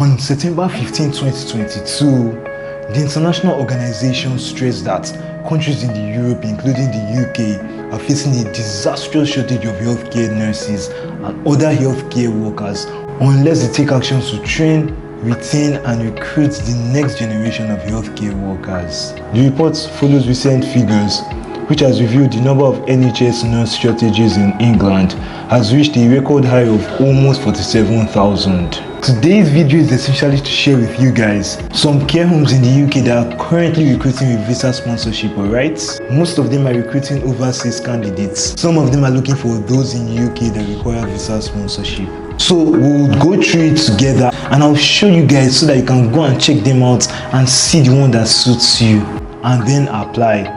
On September 15, 2022, the international organization stressed that countries in Europe, including the UK, are facing a disastrous shortage of healthcare nurses and other healthcare workers unless they take actions to train, retain and recruit the next generation of healthcare workers. The report follows recent figures which has revealed the number of NHS nurse shortages in England has reached a record high of almost 47,000. Today's video is essentially to share with you guys some care homes in the UK that are currently recruiting with visa sponsorship, alright? Most of them are recruiting overseas candidates. Some of them are looking for those in the UK that require visa sponsorship. So we'll go through it together and I'll show you guys so that you can go and check them out and see the one that suits you and then apply.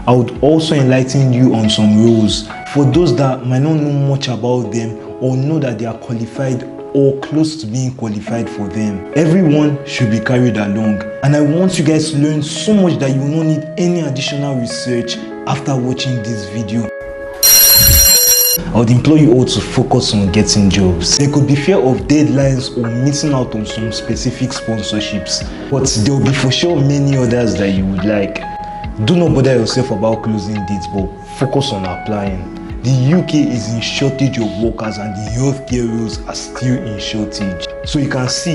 I would also enlighten you on some rules for those that might not know much about them or know that they are qualified or close to being qualified for them. Everyone should be carried along, and I want you guys to learn so much that you will not need any additional research after watching this video. I would implore you all to focus on getting jobs. There could be fear of deadlines or missing out on some specific sponsorships, but there will be for sure many others that you would like. Do not bother yourself about closing dates, but focus on applying. The UK is in shortage of workers and the healthcare roles are still in shortage. So you can see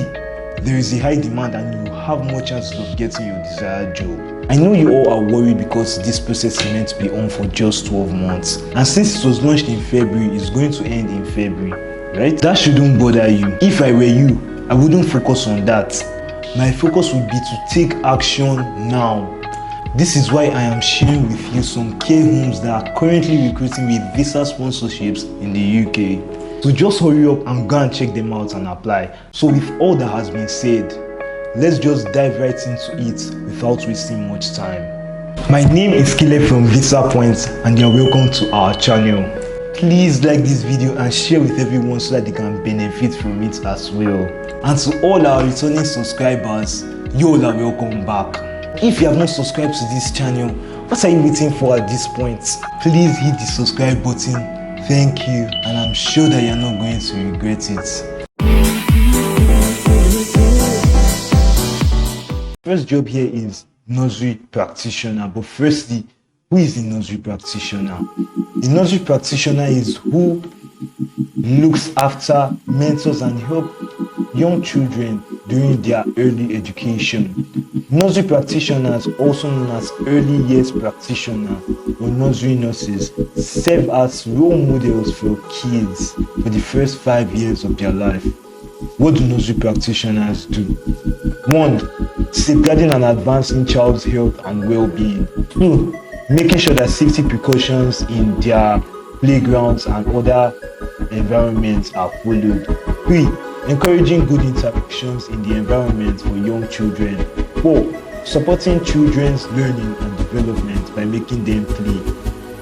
there is a high demand and you have more chances of getting your desired job. I know you all are worried because this process is meant to be on for just 12 months. And since it was launched in February, it's going to end in February, right? That shouldn't bother you. If I were you, I wouldn't focus on that. My focus would be to take action now. This is why I am sharing with you some care homes that are currently recruiting with visa sponsorships in the UK. So just hurry up and go and check them out and apply. So with all that has been said, let's just dive right into it without wasting much time. My name is Caleb from Visa Points and you're welcome to our channel. Please like this video and share with everyone so that they can benefit from it as well. And to all our returning subscribers, you all are welcome back. If you have not subscribed to this channel, what are you waiting for at this point? Please hit the subscribe button. Thank you, and I'm sure that you're not going to regret it. First job here is nursery practitioner. But firstly, who is the nursery practitioner? The nursery practitioner is who looks after, mentors and helps young children during their early education. Nursery practitioners, also known as early years practitioner or nursery nurses, serve as role models for kids for the first 5 years of their life. What do nursery practitioners do? 1. Safeguarding and advancing child's health and well-being. 2. Making sure that safety precautions in their playgrounds and other environments are followed. 3. Encouraging good interactions in the environment for young children. 4. Supporting children's learning and development by making them play.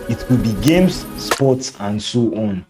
It could be games, sports, and so on.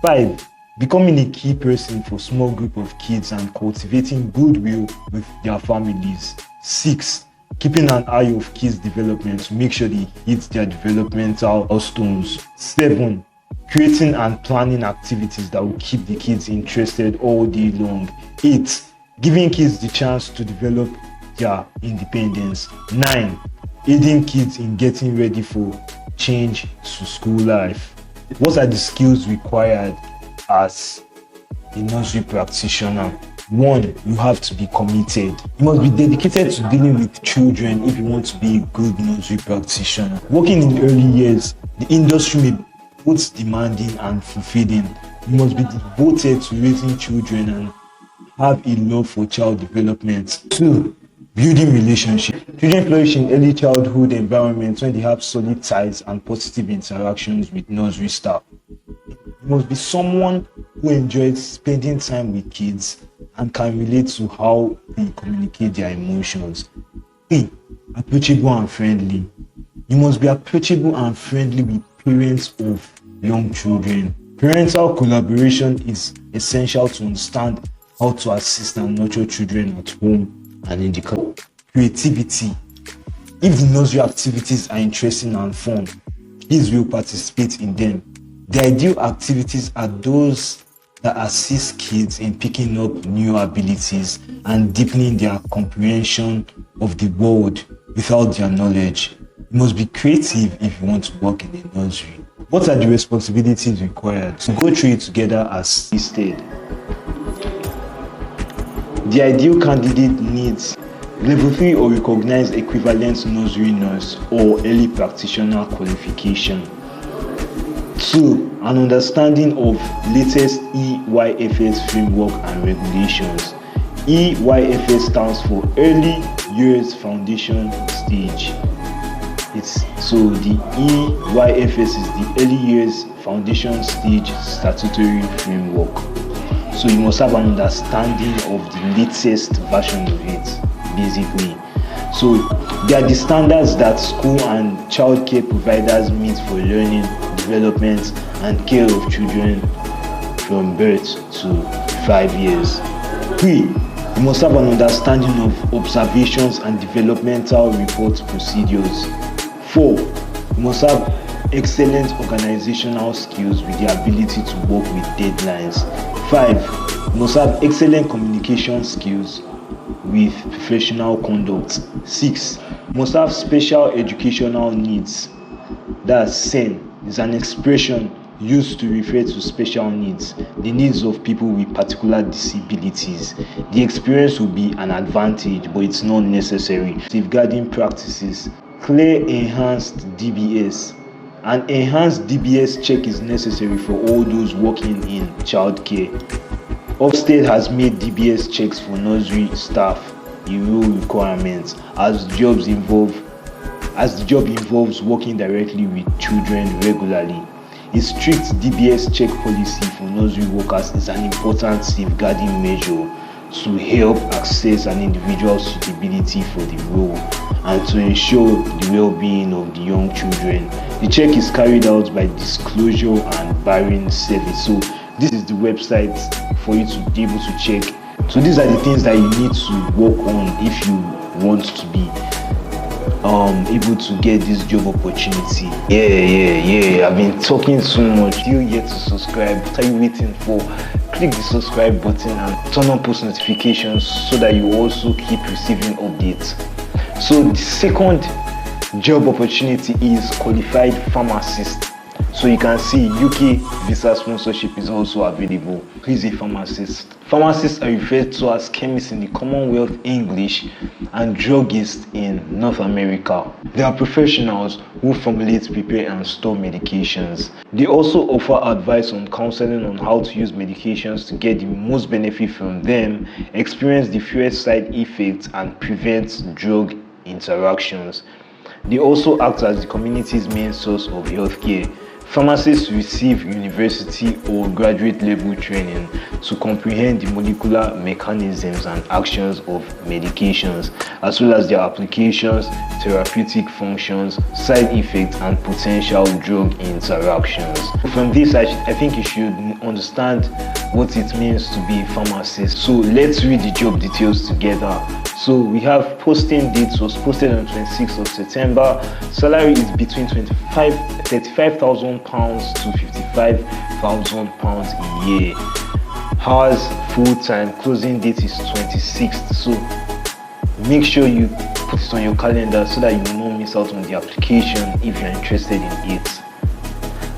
5. Becoming a key person for small group of kids and cultivating goodwill with their families. 6. Keeping an eye of kids' development to make sure they hit their developmental milestones. 7. Creating and planning activities that will keep the kids interested all day long. 8. Giving kids the chance to develop their independence. 9. Aiding kids in getting ready for change to school life. What are the skills required as a nursery practitioner? 1. You have to be committed. You must be dedicated to dealing with children if you want to be a good nursery practitioner. Working in the early years, the industry may be both demanding and fulfilling. You must be devoted to raising children and have a love for child development. 2. Building relationships. Children flourish in early childhood environments when they have solid ties and positive interactions with nursery staff. You must be someone who enjoys spending time with kids and can relate to how they communicate their emotions. 3. Approachable and friendly. You must be approachable and friendly with parents of young children. Parental collaboration is essential to understand how to assist and nurture children at home and in the classroom. Creativity. If the nursery activities are interesting and fun, kids will participate in them. The ideal activities are those that assist kids in picking up new abilities and deepening their comprehension of the world without their knowledge. You must be creative if you want to work in a nursery. What are the responsibilities required? To go through it together as listed. The ideal candidate needs Level 3 or recognized equivalent nursery nurse or early practitioner qualification. 2. An understanding of latest EYFS framework and regulations. EYFS stands for Early Years Foundation Stage. So the EYFS is the Early Years Foundation Stage statutory framework. So you must have an understanding of the latest version of it, basically. So they are the standards that school and childcare providers meet for learning, development, and care of children from birth to 5 years. 3. You must have an understanding of observations and developmental report procedures. 4. You must have excellent organizational skills with the ability to work with deadlines. 5. You must have excellent communication skills with professional conduct. 6. You must have special educational needs. That's SEN. It's an expression used to refer to special needs, the needs of people with particular disabilities. The experience will be an advantage, but it's not necessary. Safeguarding practices. Clear enhanced DBS. An enhanced DBS check is necessary for all those working in childcare. Ofsted has made DBS checks for nursery staff a rule requirement as the job involves working directly with children regularly. A strict DBS check policy for nursery workers is an important safeguarding measure to help assess an individual's suitability for the role and to ensure the well-being of the young children. The check is carried out by Disclosure and Barring Service. So this is the website for you to be able to check. So these are the things that you need to work on if you want to be able to get this job opportunity. I've been talking so much. Still yet to subscribe? What are you waiting for? Click the subscribe button and turn on post notifications so that you also keep receiving updates. So the second job opportunity is qualified pharmacist. So you can see UK visa sponsorship is also available. Who is a pharmacist? Pharmacists are referred to as chemists in the Commonwealth English and druggists in North America. They are professionals who formulate, prepare, and store medications. They also offer advice on counseling on how to use medications to get the most benefit from them, experience the fewest side effects, and prevent drug interactions. They also act as the community's main source of healthcare. Pharmacists receive university or graduate level training to comprehend the molecular mechanisms and actions of medications, as well as their applications, therapeutic functions, side effects, and potential drug interactions. From this, I think you should understand what it means to be a pharmacist. So let's read the job details together. So we have posting dates was posted on 26th of September. Salary is between £35,000 to £55,000 a year. Hours full-time. Closing date is 26th. So make sure you put it on your calendar so that you will not miss out on the application if you're interested in it.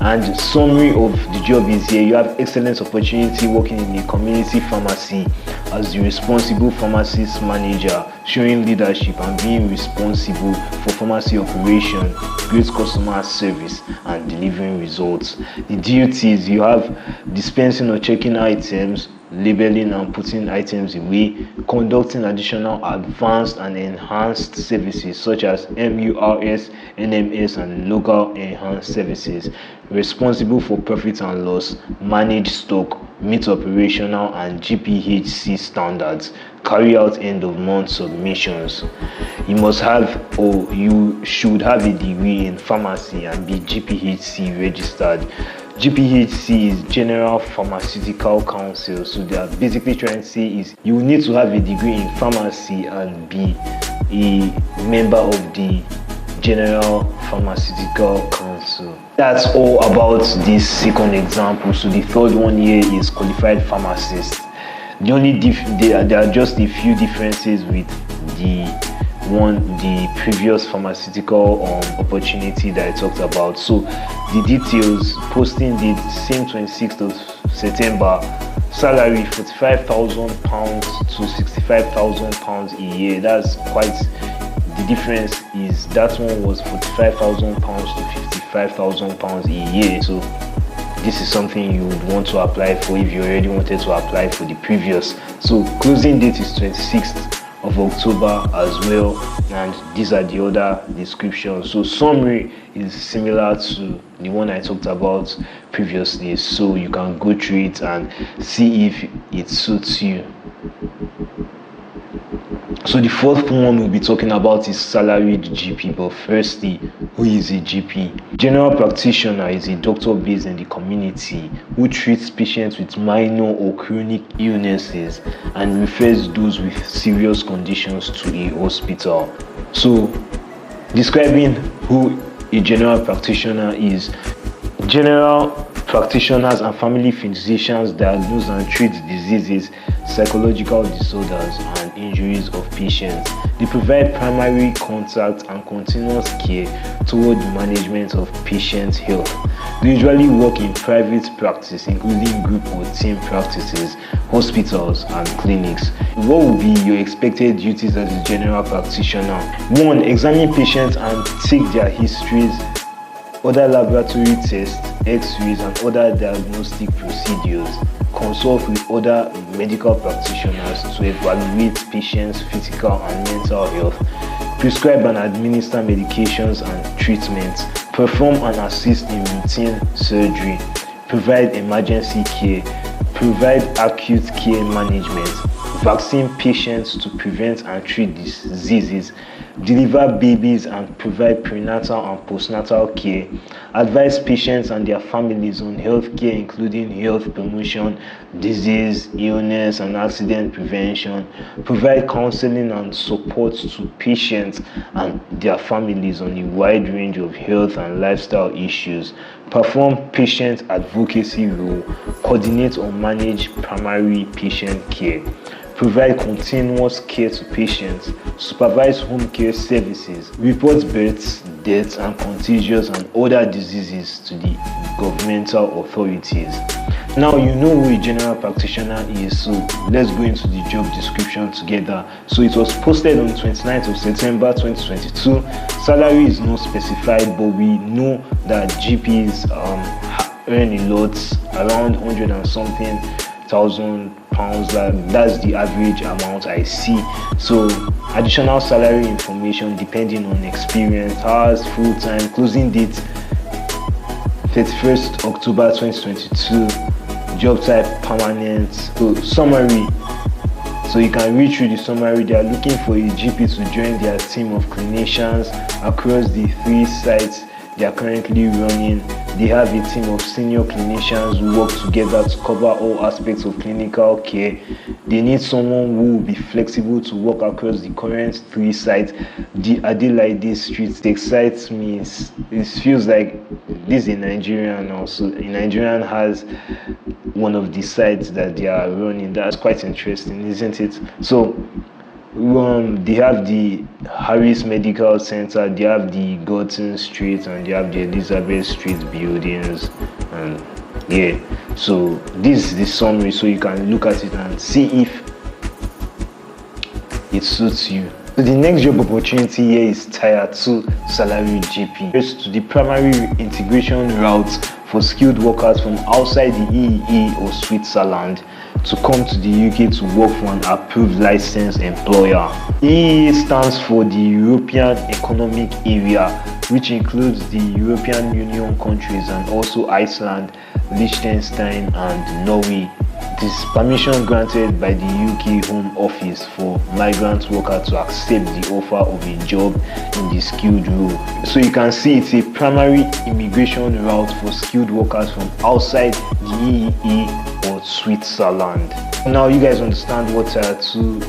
And summary of the job is here. You have excellent opportunity working in a community pharmacy as the responsible pharmacist manager, showing leadership and being responsible for pharmacy operation, great customer service, and delivering results. The duties: you have dispensing or checking items, labeling and putting items away, conducting additional advanced and enhanced services such as MURS, NMS, and local enhanced services, responsible for profit and loss, manage stock, meet operational and GPHC standards, carry out end of month submissions. You must have, or you should have, a degree in pharmacy and be GPHC registered. GPHC is General Pharmaceutical Council. So they are basically trying to say is you will need to have a degree in pharmacy and be a member of the General Pharmaceutical Council. That's all about this second example. So the third one here is qualified pharmacist. The only there are just a few differences with the previous pharmaceutical opportunity that I talked about. So the details: posting date same 26th of September, salary £45,000 to £65,000 a year. That's quite the difference. Is that one was £45,000 to £55,000 a year. So this is something you would want to apply for if you already wanted to apply for the previous. So closing date is 26th of October as well, and these are the other descriptions. So summary is similar to the one I talked about previously, so you can go through it and see if it suits you. So the fourth one we'll be talking about is salaried GP. But firstly, who is a GP? General practitioner is a doctor based in the community who treats patients with minor or chronic illnesses and refers those with serious conditions to a hospital. So describing who a general practitioner is: general practitioners and family physicians diagnose and treat diseases, psychological disorders, and injuries of patients. They provide primary contact and continuous care toward the management of patient health. They usually work in private practice, including group or team practices, hospitals, and clinics. What will be your expected duties as a general practitioner? 1. Examine patients and take their histories, other laboratory tests, x-rays, and other diagnostic procedures. Consult with other medical practitioners to evaluate patients' physical and mental health. Prescribe and administer medications and treatments. Perform and assist in routine surgery. Provide emergency care. Provide acute care management. Vaccine patients to prevent and treat diseases. Deliver babies and provide prenatal and postnatal care. Advise patients and their families on health care, including health promotion, disease, illness, and accident prevention. Provide counseling and support to patients and their families on a wide range of health and lifestyle issues. Perform patient advocacy role. Coordinate or manage primary patient care. Provide continuous care to patients, supervise home care services, report births, deaths, and contagious and other diseases to the governmental authorities. Now you know who a general practitioner is, so let's go into the job description together. So it was posted on 29th of September 2022. Salary is not specified, but we know that GPs earn a lot, around 100 and something thousand pounds. That's the average amount I see. So additional salary information depending on experience, hours, full time, closing date 31st October 2022, job type permanent. So summary, so you can read through the summary. They are looking for a GP to join their team of clinicians across the 3 sites they are currently running. They have a team of senior clinicians who work together to cover all aspects of clinical care. They need someone who will be flexible to work across the current 3 sites. The Adelaide Street excites me. It feels like this is a Nigerian also. A Nigerian has one of the sites that they are running. That's quite interesting, isn't it? So they have the Harris Medical Center, they have the Gorton Street, and they have the Elizabeth Street buildings. And yeah, so this is the summary, so you can look at it and see if it suits you. So the next job opportunity here is Tier 2 salaried GP. First, to the primary integration routes for skilled workers from outside the EEE or Switzerland to come to the UK to work for an approved licensed employer. EEA stands for the European Economic Area, which includes the European Union countries and also Iceland, Liechtenstein, and Norway. This is permission granted by the UK Home Office for migrant workers to accept the offer of a job in the skilled role. So you can see it's a primary immigration route for skilled workers from outside the EEE or Switzerland. Now you guys understand what Tier 2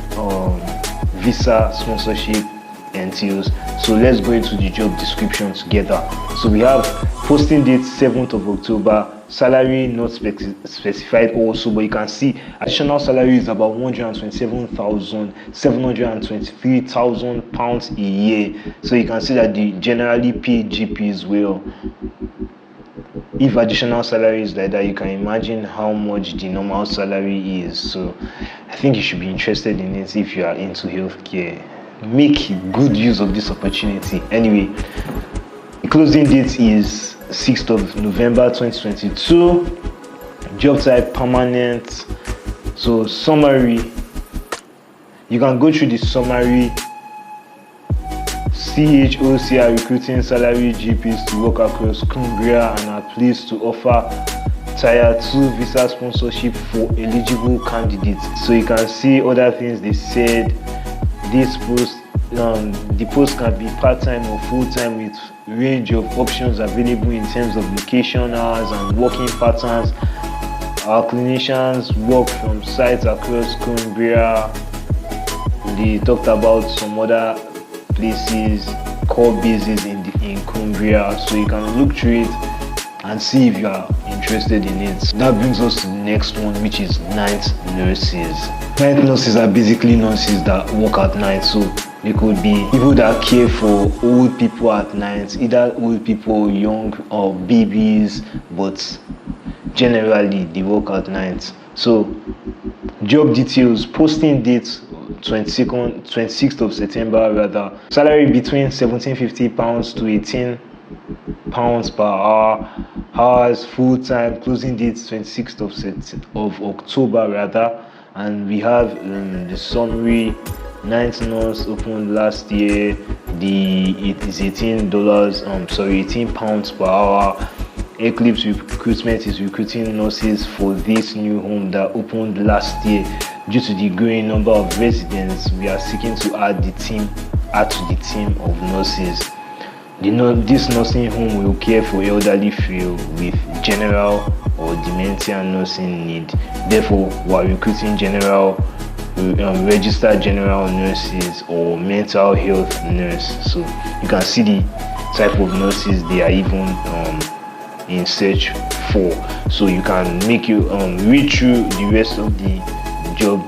visa sponsorship entails. So let's go into the job description together. So we have posting date 7th of October, salary not specified also, but you can see additional salary is about 127,723,000 pounds a year. So you can see that the generally paid GPs will, if additional salary is like that, you can imagine how much the normal salary is. So I think you should be interested in it if you are into healthcare. Make good use of this opportunity. Anyway, the closing date is 6th of November 2022. Job type permanent. So summary, you can go through the summary. CHOC are recruiting salary GPs to work across Cumbria and are pleased to offer Tier 2 visa sponsorship for eligible candidates. So you can see other things they said. This post, the post can be part-time or full-time with range of options available in terms of location, hours and working patterns. Our clinicians work from sites across Cumbria. They talked about some other places, core bases in Cumbria, so you can look through it and see if you are interested in it. That brings us to the next one, which is night nurses. Night nurses are basically nurses that work at night, so they could be people that care for old people at night, either old people, young or babies, but generally they work at night. So job details, posting date 26th of September rather. Salary between £1750 to £18 per hour. Hours full-time. Closing date 26th of October rather. And we have the summary. Night nurse opened last year. It is £18 per hour. Eclipse Recruitment is recruiting nurses for this new home that opened last year. Due to the growing number of residents, we are seeking to add to the team of nurses. This nursing home will care for elderly frail with general or dementia nursing need. Therefore, we are recruiting registered general nurses or mental health nurse. So you can see the type of nurses they are even in search for. So you can make you read through the rest of the job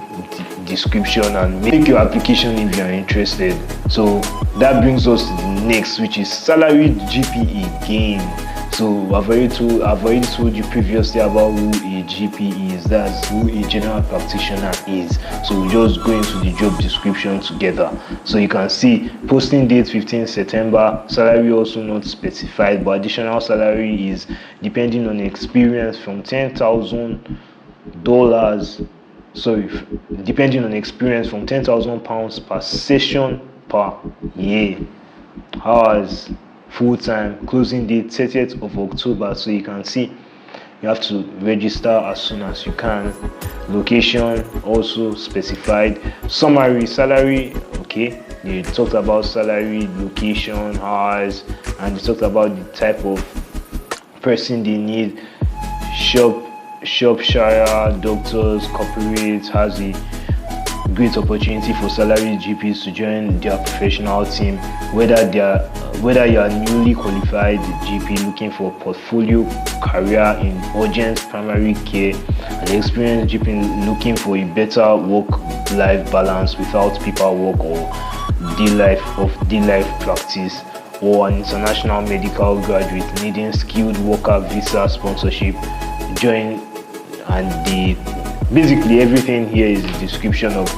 description and make your application if you are interested. So that brings us to the next, which is salaried GP again. So I've already told you previously about who a GP is. That's who a general practitioner is. So we'll just go into the job description together. So you can see posting date 15 September, salary also not specified, but additional salary is depending on experience from $10,000. So depending on experience from £10,000 per session per year. Hours full-time. Closing date 30th of October. So you can see you have to register as soon as you can. Location also specified. Summary, salary, okay, they talked about salary, location, hours, and they talked about the type of person they need. Shropshire Doctors Corporate has a great opportunity for salaried GPs to join their professional team, whether you are newly qualified GP looking for a portfolio career in urgent primary care, an experienced GP looking for a better work-life balance without paperwork or day-life practice, or an international medical graduate needing skilled worker visa sponsorship. Join, and basically everything here is a description of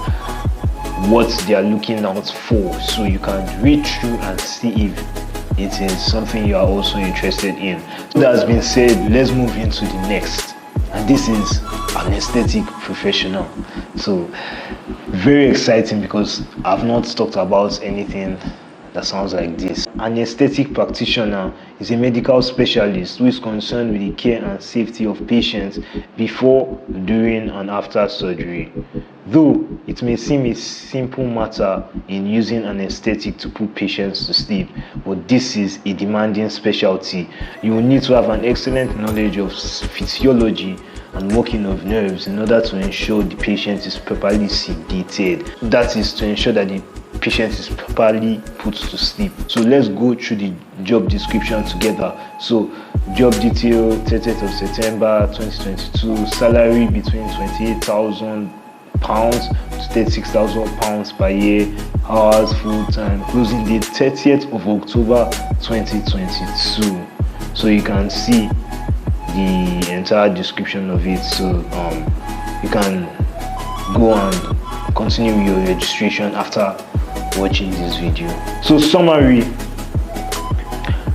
what they are looking out for, so you can read through and see if it is something you are also interested in. So that has been said, let's move into the next, and this is Anaesthetic Professional. So very exciting because I've not talked about anything that sounds like this. Anaesthetic Practitioner is a medical specialist who is concerned with the care and safety of patients before, during, and after surgery. Though it may seem a simple matter in using anesthetic to put patients to sleep, but this is a demanding specialty. You will need to have an excellent knowledge of physiology and working of nerves in order to ensure the patient is properly sedated. That is to ensure that the patient is properly put to sleep. So let's go through the job description together. So job detail: 30th of September 2022, salary between £28,000 to £36,000 per year, hours full time, closing date 30th of October 2022. So you can see the entire description of it. So you can go and continue your registration after watching this video. So summary: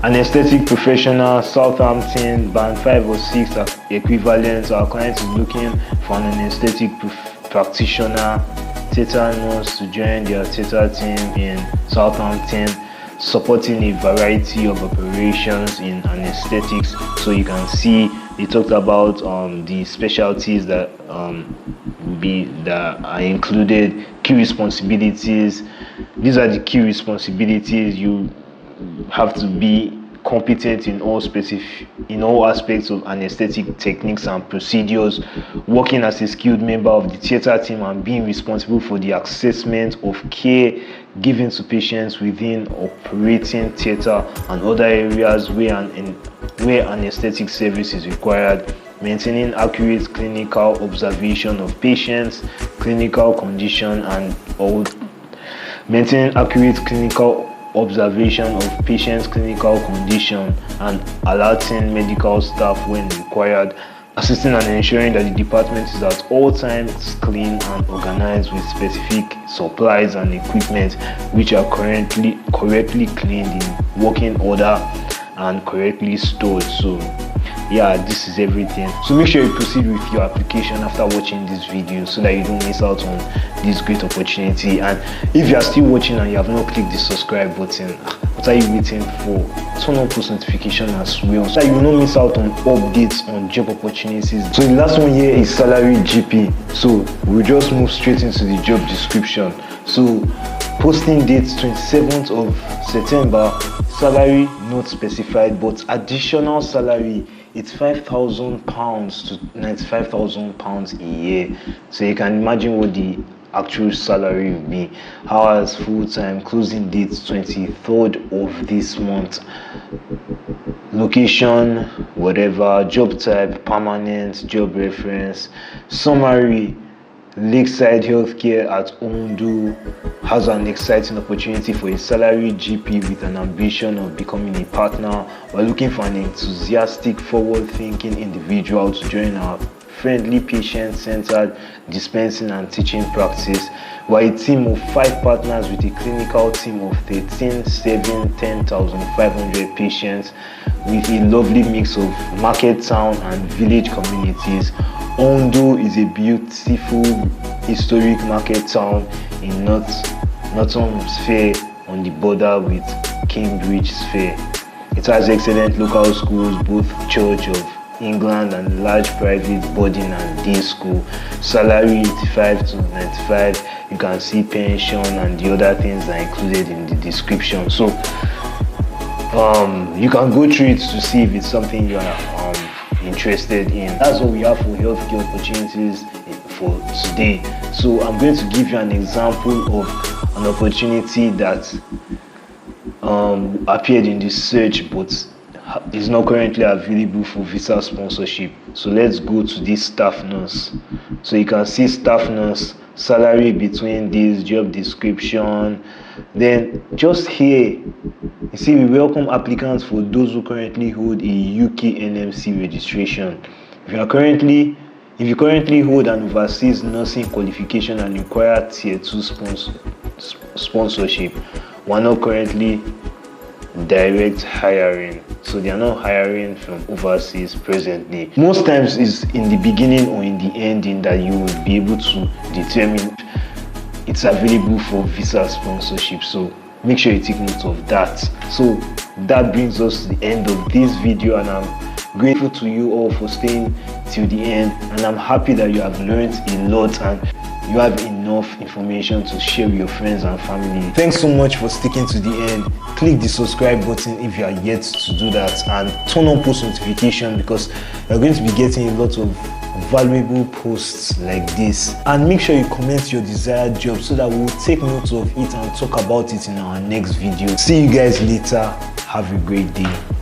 Anaesthetic Professional, Southampton, band 5 or 6 equivalent. Our client is looking for an Anaesthetic Practitioner, theatre nurse to join their theatre team in Southampton, supporting a variety of operations in anesthetics. So you can see they talked about the specialties that are included. Key responsibilities: these are the key responsibilities. You have to be competent in all aspects of anesthetic techniques and procedures, working as a skilled member of the theatre team and being responsible for the assessment of care given to patients within operating theatre and other areas where anesthetic service is required, maintaining accurate clinical observation of patients' clinical condition and alerting medical staff when required, assisting and ensuring that the department is at all times clean and organized with specific supplies and equipment which are correctly cleaned in working order and correctly stored. So yeah, this is everything. So make sure you proceed with your application after watching this video so that you don't miss out on this great opportunity. And if you are still watching and you have not clicked the subscribe button, what are you waiting for? Turn on post notification as well so that you will not miss out on updates on job opportunities. So the last one here is salary GP. So we'll just move straight into the job description. So posting date 27th of September, salary not specified, but additional salary, it's £5,000 to £95,000 a year. So you can imagine what the actual salary will be. Hours full time, closing date 23rd of this month. Location, whatever. Job type, permanent. Job reference. Summary: Lakeside Healthcare at Ondo has an exciting opportunity for a salaried GP with an ambition of becoming a partner. We're looking for an enthusiastic, forward-thinking individual to join our friendly, patient-centered dispensing and teaching practice. We're a team of 5 partners with a clinical team of 10,500 patients with a lovely mix of market town and village communities. Ondo is a beautiful historic market town in Nottinghamshire on the border with Cambridgeshire. It has excellent local schools, both Church of England and large private boarding and day school. Salary 85 to 95. You can see pension and the other things that are included in the description. So you can go through it to see if it's something you are interested in. That's what we have for healthcare opportunities for today. So I'm going to give you an example of an opportunity that appeared in the search but is not currently available for visa sponsorship. So let's go to this staff nurse. So you can see staff nurse, salary between this, job description. Then just here you see we welcome applicants for those who currently hold a UK NMC registration. If you currently hold an overseas nursing qualification and require tier 2 sponsorship, we're not currently direct hiring, so they are not hiring from overseas presently. Most times is in the beginning or in the ending that you will be able to determine it's available for visa sponsorship. So make sure you take note of that. So that brings us to the end of this video, and I'm grateful to you all for staying till the end, and I'm happy that you have learned a lot and you have enough information to share with your friends and family. Thanks so much for sticking to the end. Click the subscribe button if you are yet to do that, and turn on post notification because you're going to be getting a lot of valuable posts like this. And make sure you comment your desired job so that we'll take note of it and talk about it in our next video. See you guys later. Have a great day.